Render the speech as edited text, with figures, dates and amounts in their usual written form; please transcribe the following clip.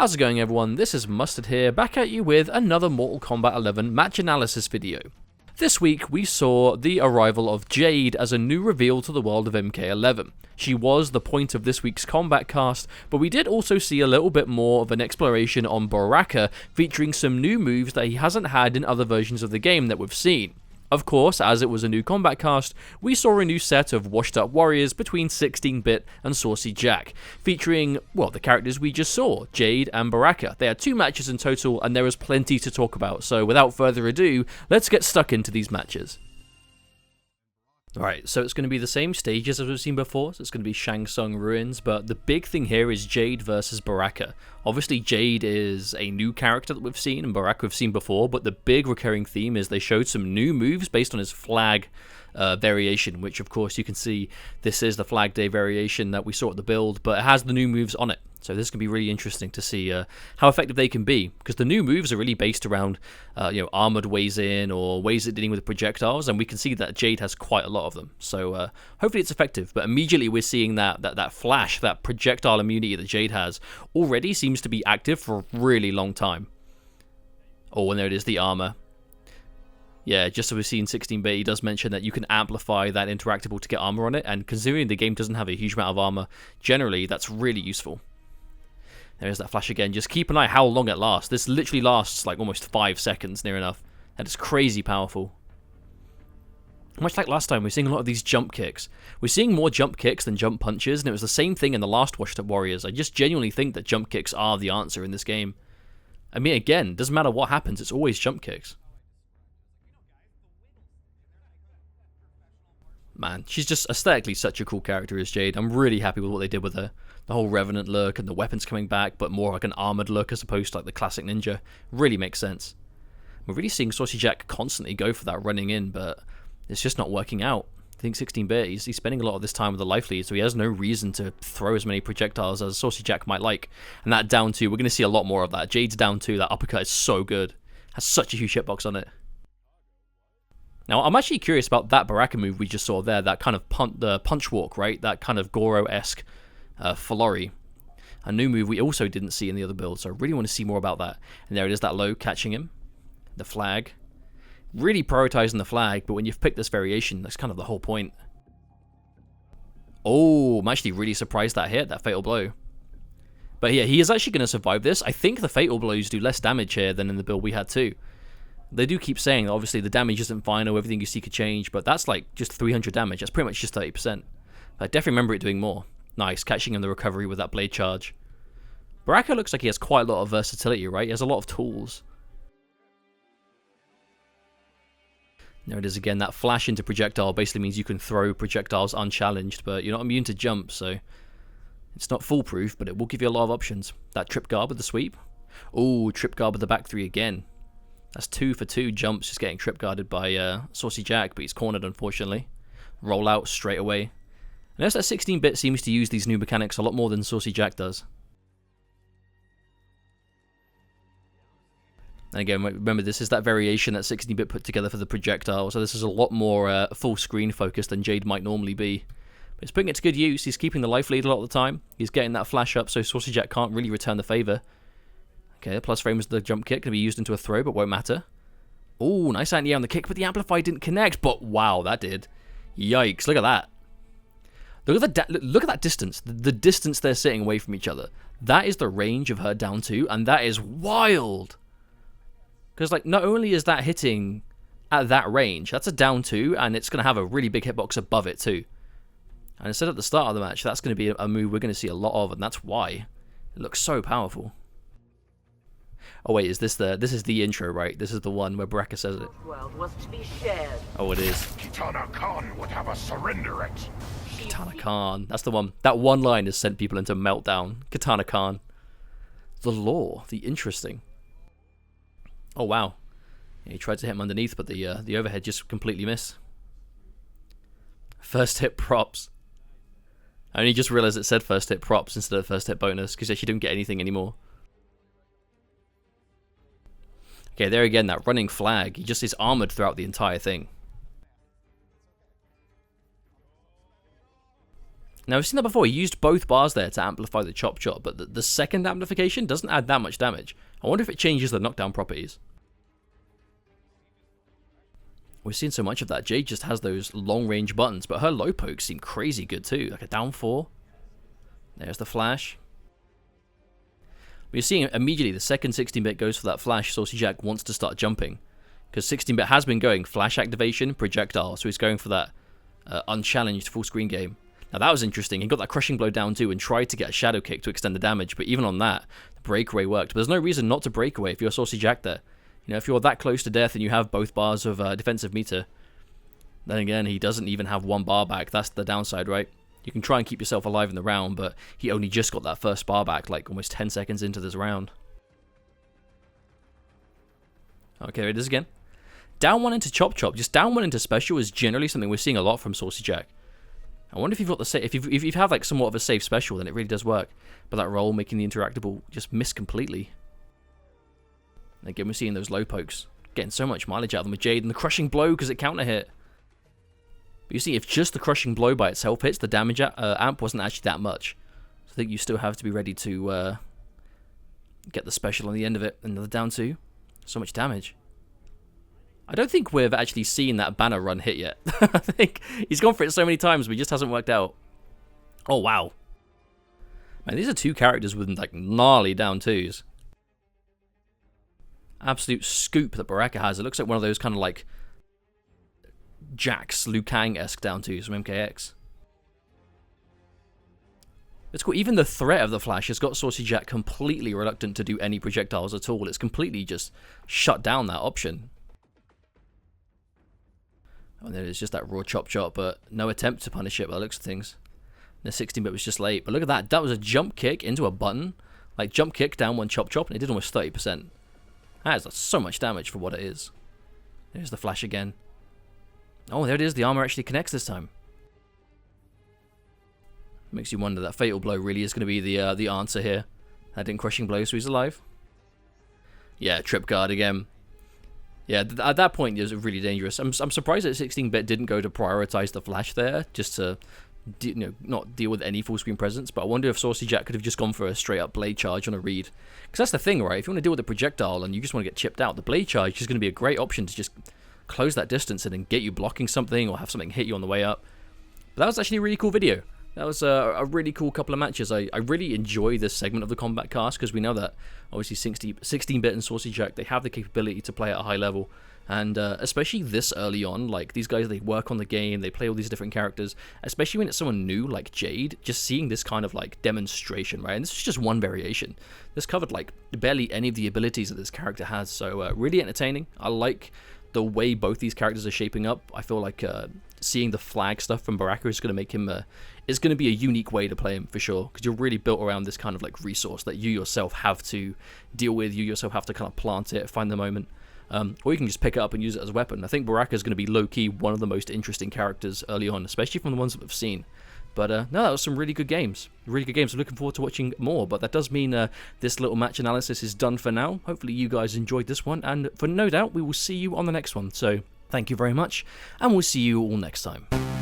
How's it going, everyone? This is Mustard here, back at you with another Mortal Kombat 11 match analysis video. This week we saw the arrival of Jade as a new reveal to the world of MK11. She was the point of this week's Kombat Kast, but we did also see a little bit more of an exploration on Baraka, featuring some new moves that he hasn't had in other versions of the game that we've seen. Of course, as it was a new Kombat Kast, we saw a new set of washed-up warriors between 16-bit and SaucyJack, featuring, well, the characters we just saw, Jade and Baraka. They had 2 matches in total, and there was plenty to talk about, so without further ado, let's get stuck into these matches. Alright, so it's going to be the same stages as we've seen before, so it's going to be Shang Tsung Ruins, but the big thing here is Jade versus Baraka. Obviously, Jade is a new character that we've seen, and Baraka we've seen before, but the big recurring theme is they showed some new moves based on his flag variation, which of course you can see this is the Flag Day variation that we saw at the build, but it has the new moves on it. So this can be really interesting to see how effective they can be, because the new moves are really based around armored ways in or ways of dealing with projectiles, and we can see that Jade has quite a lot of them. So hopefully it's effective. But immediately we're seeing that flash, that projectile immunity that Jade has, already seems to be active for a really long time. Oh, and there it is, the armor. Yeah, just so we've seen 16-bit, he does mention that you can amplify that interactable to get armor on it, and considering the game doesn't have a huge amount of armor, generally that's really useful. There's that flash again. Just keep an eye how long it lasts. This literally lasts like almost 5 seconds, near enough. That is crazy powerful. Much like last time, we're seeing a lot of these jump kicks. We're seeing more jump kicks than jump punches, and it was the same thing in the last Washed Up Warriors. I just genuinely think that jump kicks are the answer in this game. I mean, again, doesn't matter what happens, it's always jump kicks. Man, she's just aesthetically such a cool character as Jade. I'm really happy with what they did with her. The whole Revenant look and the weapons coming back, but more like an armored look as opposed to like the classic ninja. Really makes sense. We're really seeing SaucyJack constantly go for that running in, but it's just not working out. I think 16-bit, he's spending a lot of this time with the life lead, so he has no reason to throw as many projectiles as SaucyJack might like. And that down 2, we're going to see a lot more of that. Jade's down 2, that uppercut is so good. Has such a huge hitbox on it. Now, I'm actually curious about that Baraka move we just saw there, that kind of punch walk, right? That kind of Goro-esque Flurry. A new move we also didn't see in the other build, so I really want to see more about that. And there it is, that low catching him. The flag. Really prioritizing the flag, but when you've picked this variation, that's kind of the whole point. Oh, I'm actually really surprised that hit, that fatal blow. But yeah, he is actually going to survive this. I think the fatal blows do less damage here than in the build we had too. They do keep saying that obviously the damage isn't final, everything you see could change, but that's like just 300 damage. That's pretty much just 30%. I definitely remember it doing more. Nice, catching him the recovery with that blade charge. Baraka looks like he has quite a lot of versatility, right? He has a lot of tools. There it is again, that flash into projectile basically means you can throw projectiles unchallenged, but you're not immune to jump, so it's not foolproof, but it will give you a lot of options. That trip guard with the sweep. Oh, trip guard with the back 3 again. That's 2 for 2 jumps, just getting trip guarded by SaucyJack, but he's cornered unfortunately. Roll out straight away. And notice that 16-bit seems to use these new mechanics a lot more than SaucyJack does. And again, remember this is that variation that 16-bit put together for the projectile, so this is a lot more full screen focused than Jade might normally be. But he's putting it to good use, he's keeping the life lead a lot of the time, he's getting that flash up so SaucyJack can't really return the favour. Okay, plus frames of the jump kick can be used into a throw, but won't matter. Oh, nice anti-air on the kick, but the amplify didn't connect. But wow, that did. Yikes! Look at that. Look at that distance. The distance they're sitting away from each other. That is the range of her down 2, and that is wild. Because like, not only is that hitting at that range, that's a down 2, and it's going to have a really big hitbox above it too. And instead at the start of the match, that's going to be a move we're going to see a lot of, and that's why it looks so powerful. Oh wait, is this this is the intro, right? This is the one where Baraka says it. World was to be shared. Oh, it is. Kitana Khan would have us surrender it. Kitana Khan. That's the one. That one line has sent people into meltdown. Kitana Khan. The lore. The interesting. Oh, wow. Yeah, he tried to hit him underneath, but the overhead just completely missed. First hit props. I only just realized it said first hit props instead of first hit bonus, because actually didn't get anything anymore. Okay, there again, that running flag. He just is armored throughout the entire thing. Now, we've seen that before. He used both bars there to amplify the chop chop, but the second amplification doesn't add that much damage. I wonder if it changes the knockdown properties. We've seen so much of that. Jade just has those long-range buttons, but her low pokes seem crazy good too. Like a down 4. There's the flash. We're seeing immediately the second 16-bit goes for that flash, SaucyJack wants to start jumping. Because 16-bit has been going flash activation, projectile, so he's going for that unchallenged full-screen game. Now that was interesting. He got that crushing blow down too and tried to get a shadow kick to extend the damage, but even on that, the breakaway worked. But there's no reason not to break away if you're SaucyJack there. You know, if you're that close to death and you have both bars of defensive meter, then again, he doesn't even have one bar back. That's the downside, right? You can try and keep yourself alive in the round, but he only just got that first bar back, like almost 10 seconds into this round. Okay, here it is again. Down 1 into chop chop. Just down 1 into special is generally something we're seeing a lot from SaucyJack. I wonder if you've got the if you have like somewhat of a safe special, then it really does work. But that roll making the interactable just miss completely. And again, we're seeing those low pokes getting so much mileage out of them with Jade, and the crushing blow because it counter hit. But you see, if just the crushing blow by itself hits, the damage amp wasn't actually that much. So I think you still have to be ready to get the special on the end of it. Another down 2. So much damage. I don't think we've actually seen that banner run hit yet. I think he's gone for it so many times, but it just hasn't worked out. Oh, wow. Man, these are two characters with like gnarly down 2s. Absolute scoop that Baraka has. It looks like one of those kind of like Jax, Liu Kang-esque down 2s from MKX. It's cool. Even the threat of the flash has got SaucyJack completely reluctant to do any projectiles at all. It's completely just shut down that option. And then it's just that raw chop chop, but no attempt to punish it by the looks of things. The 16-bit was just late. But look at that. That was a jump kick into a button. Like jump kick, down 1 chop chop, and it did almost 30%. That is so much damage for what it is. There's the flash again. Oh, there it is. The armor actually connects this time. Makes you wonder that fatal blow really is going to be the answer here. That didn't crushing blow, so he's alive. Yeah, trip guard again. Yeah, at that point it was really dangerous. I'm surprised that 16-bit didn't go to prioritize the flash there, just to not deal with any full screen presence. But I wonder if SaucyJack could have just gone for a straight up blade charge on a read. Because that's the thing, right? If you want to deal with the projectile and you just want to get chipped out, the blade charge is going to be a great option to just close that distance and then get you blocking something or have something hit you on the way up. But that was actually a really cool video. That was a really cool couple of matches. I really enjoy this segment of the Kombat Cast because we know that obviously 16-bit and SaucyJack, they have the capability to play at a high level. And especially this early on, like these guys, they work on the game, they play all these different characters, especially when it's someone new like Jade, just seeing this kind of like demonstration, right? And this is just one variation. This covered like barely any of the abilities that this character has, so really entertaining. I like the way both these characters are shaping up. I feel like seeing the flag stuff from Baraka is going to make him, is going to be a unique way to play him for sure, because you're really built around this kind of like resource that you yourself have to deal with, you yourself have to kind of plant it, find the moment. Or you can just pick it up and use it as a weapon. I think Baraka is going to be low-key one of the most interesting characters early on, especially from the ones that we've seen. But no, that was some really good games. Really good games. I'm looking forward to watching more. But that does mean this little match analysis is done for now. Hopefully you guys enjoyed this one. And for no doubt, we will see you on the next one. So thank you very much. And we'll see you all next time.